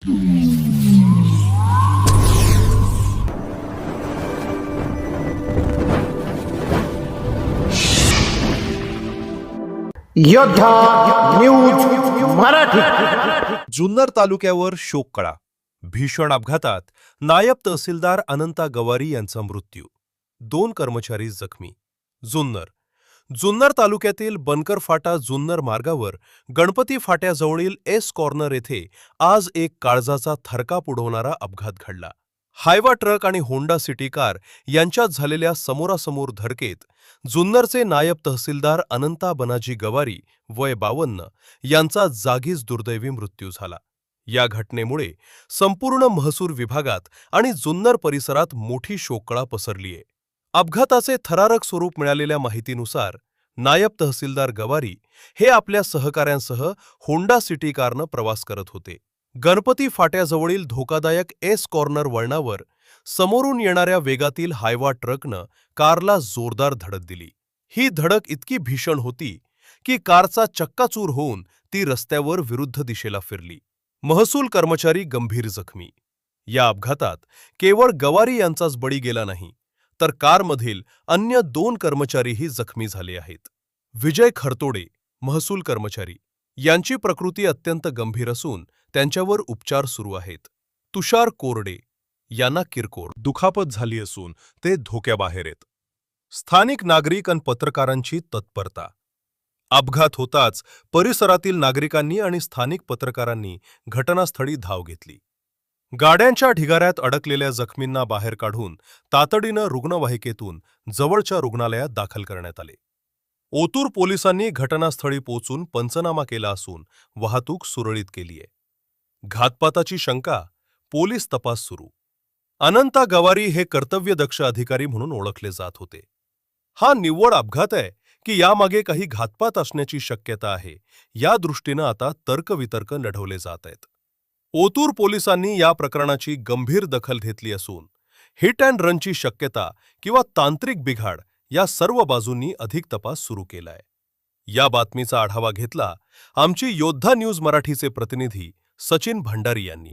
योद्धा न्यूज मराठी. जुन्नर तालुक्यावर शोककळा. भीषण अपघातात नायब तहसीलदार अनंता गवारी यांचा मृत्यू, 2 कर्मचारी जखमी. जुन्नर तालुक्यातील बनकर फाटा जुन्नर मार्गावर गणपती फाट्याजवळील एस कॉर्नर येथे आज एक काळजाचा थरकाप उडवणारा अपघात घडला. हायवा ट्रक आणि होंडा सिटी कार यांच्यात झालेल्या समोरासमोर धडकेत जुन्नरचे नायब तहसीलदार अनंता बनाजी गवारी वय 52 यांचा जागीच दुर्दैवी मृत्यू झाला. या घटनेमुळे संपूर्ण महसूल विभागात आणि जुन्नर परिसरात मोठी शोककळा पसरलीय. अपघाताचे थरारक स्वरूप मिळालेल्या माहितीनुसार नायब तहसीलदार गवारी हे आपल्या सहकाऱ्यांसह होंडा सिटी कारनं प्रवास करत होते. गणपती फाट्याजवळील धोकादायक एस कॉर्नर वळणावर समोरून येणाऱ्या वेगातील हायवा ट्रकनं कारला जोरदार धडक दिली. ही धडक इतकी भीषण होती की कारचा चक्काचूर होऊन ती रस्त्यावर विरुद्ध दिशेला फिरली. महसूल कर्मचारी गंभीर जखमी. या अपघातात केवळ गवारी यांचाच बळी गेला नाही, तर कारमधील अन्य 2 कर्मचारीही जखमी झाले आहेत. विजय खरतोडे, महसूल कर्मचारी, यांची प्रकृती अत्यंत गंभीर असून त्यांच्यावर उपचार सुरू आहेत. तुषार कोरडे यांना किरकोळ दुखापत झाली असून ते धोक्याबाहेर आहेत. स्थानिक नागरिक आणि पत्रकारांची तत्परता. अपघात होताच परिसरातील नागरिकांनी आणि स्थानिक पत्रकारांनी घटनास्थळी धाव घेतली. गाड्यांच्या ढिगाऱ्यात अडकलेल्या जखमींना बाहेर काढून तातडीनं रुग्णवाहिकेतून जवळच्या रुग्णालयात दाखल करण्यात आले. ओतूर पोलिसांनी घटनास्थळी पोहोचून पंचनामा केला असून वाहतूक सुरळीत केलीय. घातपाताची शंका, पोलीस तपास सुरू. अनंता गवारी हे कर्तव्यदक्ष अधिकारी म्हणून ओळखले जात होते. हा निव्वळ अपघात आहे की यामागे काही घातपात असण्याची शक्यता आहे, या दृष्टीनं आता तर्कवितर्क लढवले जात आहेत. ओतूर पोलिसांनी या प्रकरणाची गंभीर दखल घेतली असून हिट अँड रनची शक्यता किंवा तांत्रिक बिघाड या सर्व बाजूंनी अधिक तपास सुरू केलाय. या बातमीचा आढावा घेतला आमची योद्धा न्यूज मराठीचे प्रतिनिधी सचिन भंडारी यांनी.